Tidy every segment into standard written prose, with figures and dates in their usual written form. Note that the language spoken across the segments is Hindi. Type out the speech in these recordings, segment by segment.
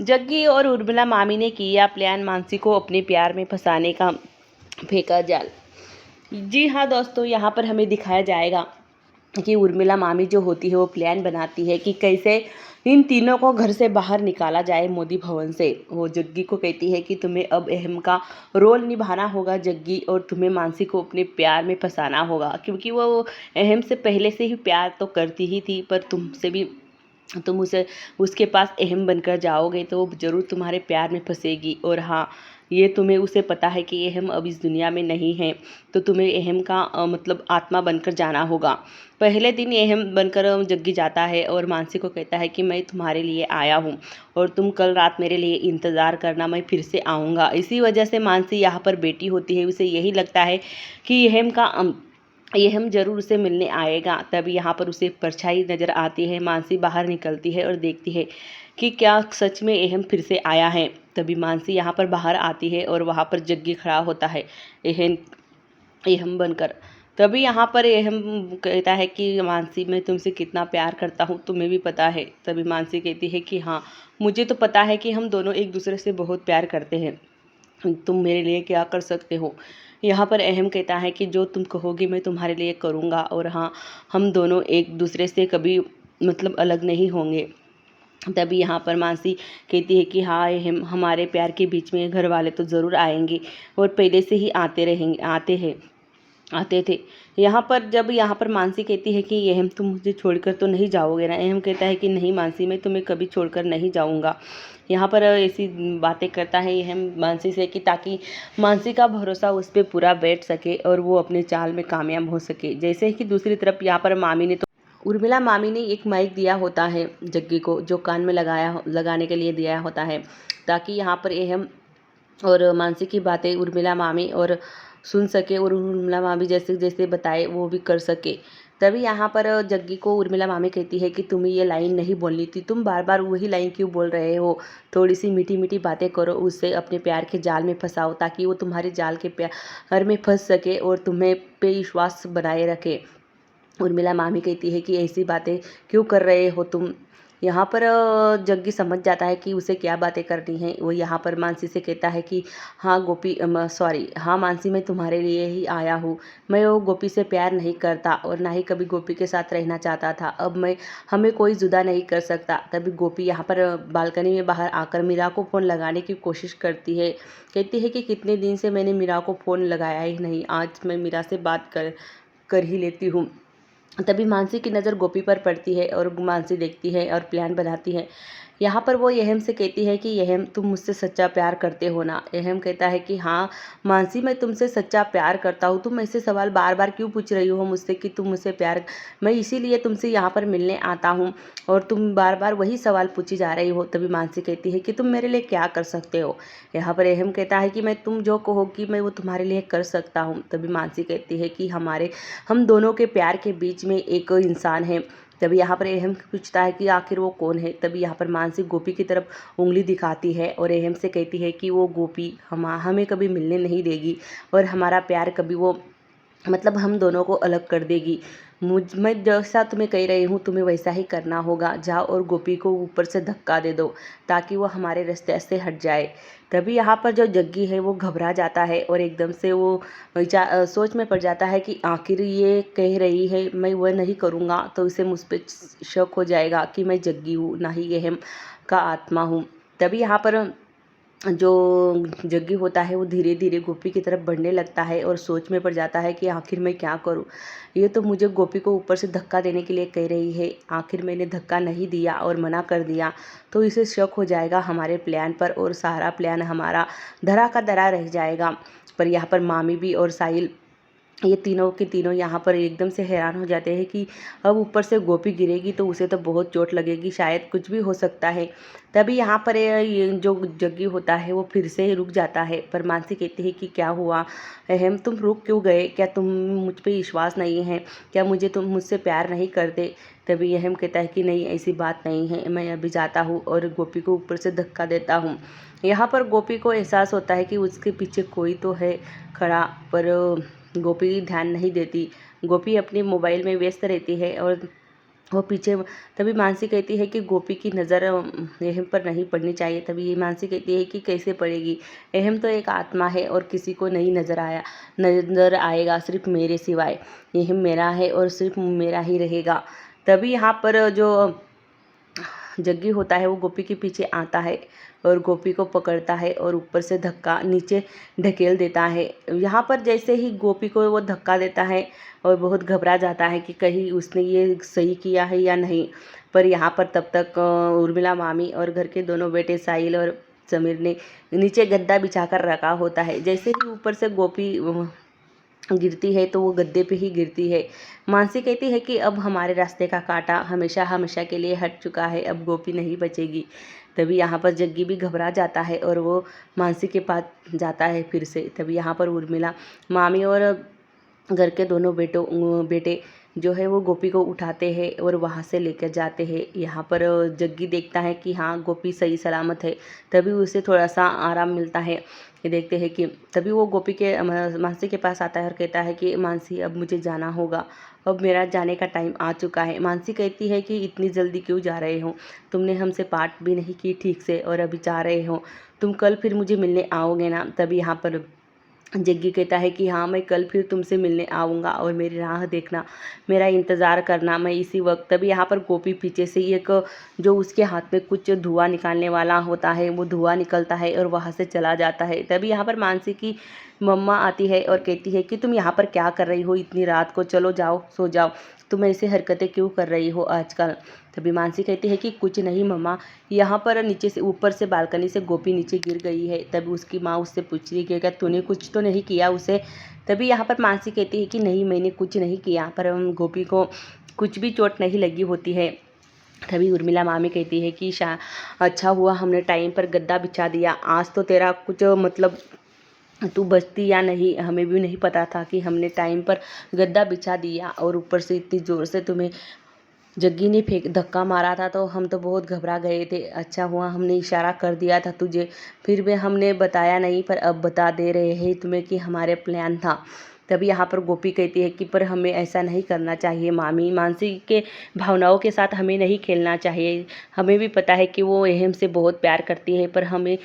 जग्गी और उर्मिला मामी ने किया प्लान मानसी को अपने प्यार में फंसाने का, फेंका जाल। जी हाँ दोस्तों, यहाँ पर हमें दिखाया जाएगा कि उर्मिला मामी जो होती है वो प्लान बनाती है कि कैसे इन तीनों को घर से बाहर निकाला जाए मोदी भवन से। वो जग्गी को कहती है कि तुम्हें अब अहम का रोल निभाना होगा जग्गी, और तुम्हें मानसी को अपने प्यार में फंसाना होगा, क्योंकि वो अहम से पहले से ही प्यार तो करती ही थी, पर तुमसे भी तुम उसे उसके पास अहम बनकर जाओगे तो वो ज़रूर तुम्हारे प्यार में फंसेगी। और हाँ, ये तुम्हें उसे पता है कि अहम अब इस दुनिया में नहीं है, तो तुम्हें अहम का मतलब आत्मा बनकर जाना होगा। पहले दिन अहम बनकर जग्गी जाता है और मानसी को कहता है कि मैं तुम्हारे लिए आया हूँ और तुम कल रात मेरे लिए इंतज़ार करना, मैं फिर से आऊँगा। इसी वजह से मानसी यहाँ पर बेटी होती है, उसे यही लगता है कि अहम का ये हम ज़रूर उसे मिलने आएगा। तभी यहाँ पर उसे परछाई नज़र आती है। मानसी बाहर निकलती है और देखती है कि क्या सच में अहम फिर से आया है। तभी मानसी यहाँ पर बाहर आती है और वहाँ पर जग्गी खड़ा होता है अहम अहम बनकर। तभी यहाँ पर अहम कहता है कि मानसी, मैं तुमसे कितना प्यार करता हूँ तुम्हें भी पता है। तभी मानसी कहती है कि हाँ, मुझे तो पता है कि हम दोनों एक दूसरे से बहुत प्यार करते हैं, तुम मेरे लिए क्या कर सकते हो। यहाँ पर अहम कहता है कि जो तुम कहोगी मैं तुम्हारे लिए करूँगा, और हाँ, हम दोनों एक दूसरे से कभी मतलब अलग नहीं होंगे। तभी यहाँ पर मानसी कहती है कि हाँ, हमारे प्यार के बीच में घर वाले तो ज़रूर आएंगे और पहले से ही आते थे। यहाँ पर मानसी कहती है कि अहम, तुम मुझे छोड़कर तो नहीं जाओगे ना। अहम कहता है कि नहीं मानसी, मैं तुम्हें कभी छोड़कर नहीं जाऊँगा। यहाँ पर ऐसी बातें करता है अहम मानसी से कि ताकि मानसी का भरोसा उस पर पूरा बैठ सके और वो अपने चाल में कामयाब हो सके। जैसे कि दूसरी तरफ यहाँ पर मामी ने तो उर्मिला मामी ने एक माइक दिया होता है जग्गी को, जो कान में लगाने के लिए दिया होता है, ताकि यहाँ पर अहम और मानसी की बातें उर्मिला मामी और सुन सके और उर्मिला मामी जैसे जैसे बताए वो भी कर सके। तभी यहाँ पर जग्गी को उर्मिला मामी कहती है कि तुम्हें ये लाइन नहीं बोलनी थी, तुम बार बार वही लाइन क्यों बोल रहे हो। थोड़ी सी मीठी मीठी बातें करो, उससे अपने प्यार के जाल में फंसाओ, ताकि वो तुम्हारे जाल के प्यार में फंस सके और तुम्हें पे विश्वास बनाए रखे। उर्मिला मामी कहती है कि ऐसी बातें क्यों कर रहे हो तुम। यहाँ पर जग्गी समझ जाता है कि उसे क्या बातें करनी है। वो यहाँ पर मानसी से कहता है कि हाँ गोपी, हाँ मानसी, मैं तुम्हारे लिए ही आया हूँ। मैं वो गोपी से प्यार नहीं करता और ना ही कभी गोपी के साथ रहना चाहता था। अब हमें कोई जुदा नहीं कर सकता। तभी गोपी यहाँ पर बालकनी में बाहर आकर मीरा को फ़ोन लगाने की कोशिश करती है। कहती है कि कितने दिन से मैंने मीरा को फ़ोन लगाया ही नहीं, आज मैं मीरा से बात कर ही लेती हूँ। तभी मानसी की नज़र गोपी पर पड़ती है और मानसी देखती है और प्लान बनाती है। यहाँ पर वो अहम से कहती है कि अहम, तुम मुझसे सच्चा प्यार करते हो ना। अहम कहता है कि हाँ मानसी, मैं तुमसे सच्चा प्यार करता हूँ। तुम ऐसे सवाल बार बार क्यों पूछ रही हो मुझसे कि तुम मुझसे प्यार, मैं इसीलिए तुमसे यहाँ पर मिलने आता हूँ और तुम बार बार वही सवाल पूछी जा रही हो। तभी मानसी कहती है कि तुम मेरे लिए क्या कर सकते हो। यहाँ पर अहम कहता है कि मैं तुम जो कहोगी मैं वो तुम्हारे लिए कर सकता हूँ। तभी मानसी कहती है कि हम दोनों के प्यार के बीच में एक इंसान है। तभी यहाँ पर अहम पूछता है कि आखिर वो कौन है। तभी यहाँ पर मानसी गोपी की तरफ उंगली दिखाती है और अहम से कहती है कि वो गोपी हमें कभी मिलने नहीं देगी और हमारा प्यार कभी वो मतलब हम दोनों को अलग कर देगी। मैं जैसा तुम्हें कह रही हूँ तुम्हें वैसा ही करना होगा। जाओ और गोपी को ऊपर से धक्का दे दो ताकि वो हमारे रास्ते से हट जाए। तभी यहाँ पर जो जग्गी है वो घबरा जाता है और एकदम से वो सोच में पड़ जाता है कि आखिर ये कह रही है मैं वह नहीं करूँगा तो इसे मुझ पर शक हो जाएगा कि मैं जग्गी हूँ, ना ही अहम का आत्मा हूँ। तभी यहाँ पर जो जग्गी होता है वो धीरे धीरे गोपी की तरफ बढ़ने लगता है और सोच में पड़ जाता है कि आखिर मैं क्या करूं। ये तो मुझे गोपी को ऊपर से धक्का देने के लिए कह रही है, आखिर मैंने धक्का नहीं दिया और मना कर दिया तो इसे शक हो जाएगा हमारे प्लान पर और सारा प्लान हमारा धरा का धरा रह जाएगा। पर यहाँ पर मामी भी और साहिल, ये तीनों के तीनों यहाँ पर एकदम से हैरान हो जाते हैं कि अब ऊपर से गोपी गिरेगी तो उसे तो बहुत चोट लगेगी, शायद कुछ भी हो सकता है। तभी यहाँ पर ये जो जग्गी होता है वो फिर से रुक जाता है। पर मानसी कहती है कि क्या हुआ अहम, तुम रुक क्यों गए, क्या तुम मुझ पर विश्वास नहीं है, क्या तुम मुझसे प्यार नहीं करते। तभी अहम कहता है कि नहीं, ऐसी बात नहीं है, मैं अभी जाता हूँ और गोपी को ऊपर से धक्का देता हूँ। यहाँ पर गोपी को एहसास होता है कि उसके पीछे कोई तो है खड़ा, पर गोपी ध्यान नहीं देती। गोपी अपने मोबाइल में व्यस्त रहती है और वो पीछे तभी मानसी कहती है कि गोपी की नज़र अहम पर नहीं पड़नी चाहिए। तभी ये मानसी कहती है कि कैसे पड़ेगी, अहम तो एक आत्मा है और किसी को नहीं नज़र आएगा सिर्फ मेरे सिवाय। अहम मेरा है और सिर्फ मेरा ही रहेगा। तभी यहाँ पर जो जग्गी होता है वो गोपी के पीछे आता है और गोपी को पकड़ता है और ऊपर से धक्का नीचे ढकेल देता है। यहाँ पर जैसे ही गोपी को वो धक्का देता है और बहुत घबरा जाता है कि कहीं उसने ये सही किया है या नहीं। पर यहाँ पर तब तक उर्मिला मामी और घर के दोनों बेटे साहिल और समीर ने नीचे गद्दा बिछाकर रखा होता है। जैसे ही ऊपर से गोपी गिरती है तो वो गद्दे पे ही गिरती है। मानसी कहती है कि अब हमारे रास्ते का कांटा हमेशा हमेशा के लिए हट चुका है, अब गोपी नहीं बचेगी। तभी यहाँ पर जग्गी भी घबरा जाता है और वो मानसी के पास जाता है फिर से। तभी यहाँ पर उर्मिला मामी और घर के दोनों बेटे जो है वो गोपी को उठाते हैं और वहाँ से लेकर जाते हैं। यहाँ पर जग्गी देखता है कि हाँ गोपी सही सलामत है। तभी उसे थोड़ा सा आराम मिलता है। ये देखते हैं कि तभी वो गोपी के मानसी के पास आता है और कहता है कि मानसी अब मुझे जाना होगा, अब मेरा जाने का टाइम आ चुका है। मानसी कहती है कि इतनी जल्दी क्यों जा रहे हो, तुमने हमसे बात भी नहीं की ठीक से और अभी जा रहे हो, तुम कल फिर मुझे मिलने आओगे ना। तभी यहाँ पर जग्गी कहता है कि हाँ मैं कल फिर तुमसे मिलने आऊँगा और मेरी राह देखना, मेरा इंतज़ार करना, मैं इसी वक्त। तभी यहाँ पर गोपी पीछे से एक जो उसके हाथ में कुछ धुआं निकालने वाला होता है वो धुआं निकलता है और वहाँ से चला जाता है। तभी यहाँ पर मानसी की मम्मा आती है और कहती है कि तुम यहाँ पर क्या कर रही हो इतनी रात को, चलो जाओ सो जाओ, तुम ऐसे हरकतें क्यों कर रही हो आजकल। तभी मानसी कहती है कि कुछ नहीं मम्मा, यहाँ पर नीचे से ऊपर से बालकनी से गोपी नीचे गिर गई है। तभी उसकी माँ उससे पूछ रही है कि क्या तूने कुछ तो नहीं किया उसे। तभी यहाँ पर मानसी कहती है कि नहीं मैंने कुछ नहीं किया, पर गोपी को कुछ भी चोट नहीं लगी होती है। तभी उर्मिला मामी कहती है कि अच्छा हुआ हमने टाइम पर गद्दा बिछा दिया, आज तो तेरा कुछ मतलब तू बचती या नहीं हमें भी नहीं पता था कि हमने टाइम पर गद्दा बिछा दिया और ऊपर से इतनी ज़ोर से तुम्हें जग्गी ने धक्का मारा था तो हम तो बहुत घबरा गए थे। अच्छा हुआ हमने इशारा कर दिया था तुझे, फिर भी हमने बताया नहीं, पर अब बता दे रहे हैं तुम्हें कि हमारे प्लान था। तभी यहाँ पर गोपी कहती है कि पर हमें ऐसा नहीं करना चाहिए मामी, मानसी के भावनाओं के साथ हमें नहीं खेलना चाहिए। हमें भी पता है कि वो अहम से बहुत प्यार करती है, पर हमें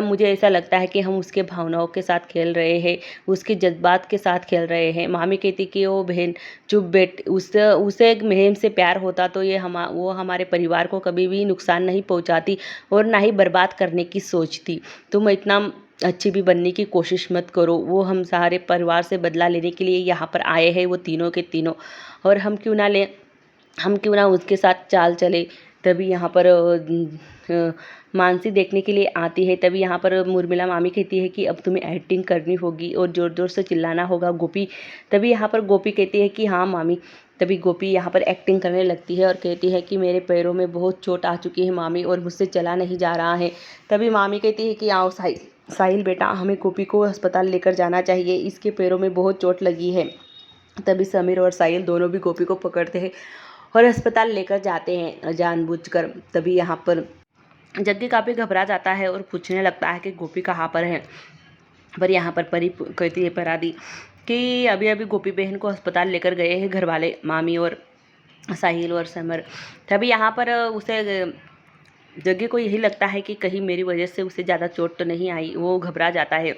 मुझे ऐसा लगता है कि हम उसके भावनाओं के साथ खेल रहे हैं, उसके जज्बात के साथ खेल रहे हैं। मामी कहती कि वो बहन चुप बैठ, उसे अहम से प्यार होता तो वो हमारे परिवार को कभी भी नुकसान नहीं पहुंचाती और ना ही बर्बाद करने की सोचती। तुम इतना अच्छी भी बनने की कोशिश मत करो, वो हम सारे परिवार से बदला लेने के लिए यहाँ पर आए हैं वो तीनों के तीनों, और हम क्यों ना उसके साथ चाल चले। तभी यहाँ पर मानसी देखने के लिए आती है। तभी यहाँ पर उर्मिला मामी कहती है कि अब तुम्हें एक्टिंग करनी होगी और ज़ोर ज़ोर से चिल्लाना होगा गोपी। तभी यहाँ पर गोपी कहती है कि हाँ मामी। तभी गोपी यहाँ पर एक्टिंग करने लगती है और कहती है कि मेरे पैरों में बहुत चोट आ चुकी है मामी और मुझसे चला नहीं जा रहा है। तभी मामी कहती है कि आओ साहिल बेटा, हमें गोपी को अस्पताल लेकर जाना चाहिए, इसके पैरों में बहुत चोट लगी है। तभी समीर और साहिल दोनों भी गोपी को पकड़ते हैं और अस्पताल लेकर जाते हैं जानबूझकर। तभी यहाँ पर जग्गी काफ़ी घबरा जाता है और पूछने लगता है कि गोपी कहाँ पर है। पर यहाँ पर परी कहती है परादी कि अभी अभी गोपी बहन को अस्पताल लेकर गए हैं घर वाले, मामी और साहिल और समर। तभी यहाँ पर उसे जग्गी को यही लगता है कि कहीं मेरी वजह से उसे ज़्यादा चोट तो नहीं आई, वो घबरा जाता है।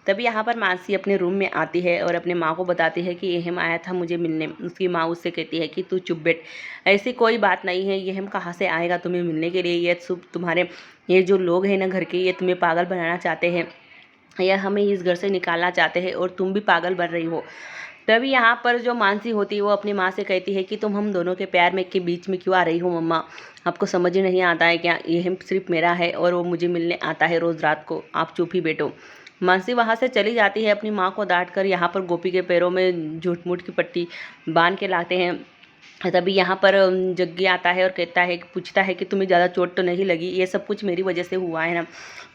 तभी यहाँ पर मानसी अपने रूम में आती है और अपने माँ को बताती है कि अहम आया था मुझे मिलने। उसकी माँ उससे कहती है कि तू चुप बैठ, ऐसी कोई बात नहीं है, अहम कहाँ से आएगा तुम्हें मिलने के लिए, ये जो लोग हैं ना घर के, ये तुम्हें पागल बनाना चाहते हैं या हमें इस घर से निकालना चाहते हैं और तुम भी पागल बन रही हो। तभी यहाँ पर जो मानसी होती है वो अपनी माँ से कहती है कि तुम हम दोनों के प्यार में के बीच में क्यों आ रही हो मम्मा, आपको समझ ही नहीं आता है क्या, ये सिर्फ मेरा है और वो मुझे मिलने आता है रोज़ रात को, आप चुप ही बैठो। मानसी वहाँ से चली जाती है अपनी माँ को डांट कर। यहाँ पर गोपी के पैरों में झूठ-मूठ की पट्टी बांध के लाते हैं। तभी यहाँ पर जग्गी आता है और पूछता है कि तुम्हें ज़्यादा चोट तो नहीं लगी, ये सब कुछ मेरी वजह से हुआ है ना।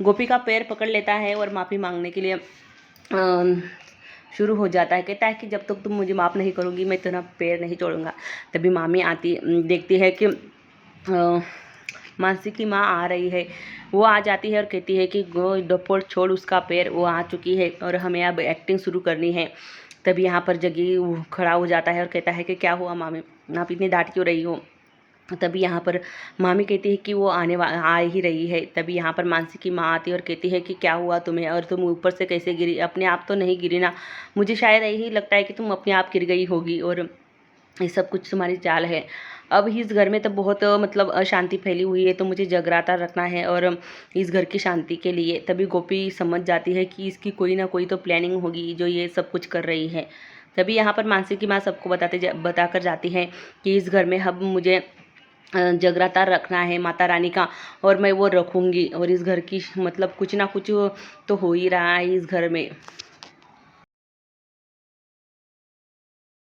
गोपी का पैर पकड़ लेता है और माफ़ी मांगने के लिए शुरू हो जाता है। कहता है कि जब तक तुम मुझे माफ़ नहीं करोगी मैं तेरा पैर नहीं छोड़ूंगा। तभी मामी देखती है कि मानसी की माँ आ रही है। वो आ जाती है और कहती है कि डपोड़ छोड़ उसका पैर, वो आ चुकी है और हमें अब एक्टिंग शुरू करनी है। तभी यहाँ पर जग्गी खड़ा हो जाता है और कहता है कि क्या हुआ मामी, आप इतनी डांट क्यों रही हो। तभी यहाँ पर मामी कहती है कि वो आ ही रही है। तभी यहाँ पर मानसी की माँ आती है और कहती है कि क्या हुआ तुम्हें, और तुम ऊपर से कैसे गिरी, अपने आप तो नहीं गिरी ना, मुझे शायद यही लगता है कि तुम अपने आप गिर गई होगी और ये सब कुछ तुम्हारी चाल है। अब इस घर में तो बहुत मतलब अशांति फैली हुई है, तो मुझे जगराता रखना है और इस घर की शांति के लिए। तभी गोपी समझ जाती है कि इसकी कोई ना कोई तो प्लानिंग होगी जो ये सब कुछ कर रही है। तभी यहाँ पर मानसी की माँ सबको बताकर जाती है कि इस घर में अब मुझे जगराता रखना है माता रानी का, और मैं वो रखूँगी, और इस घर की मतलब कुछ ना कुछ तो हो ही रहा है इस घर में।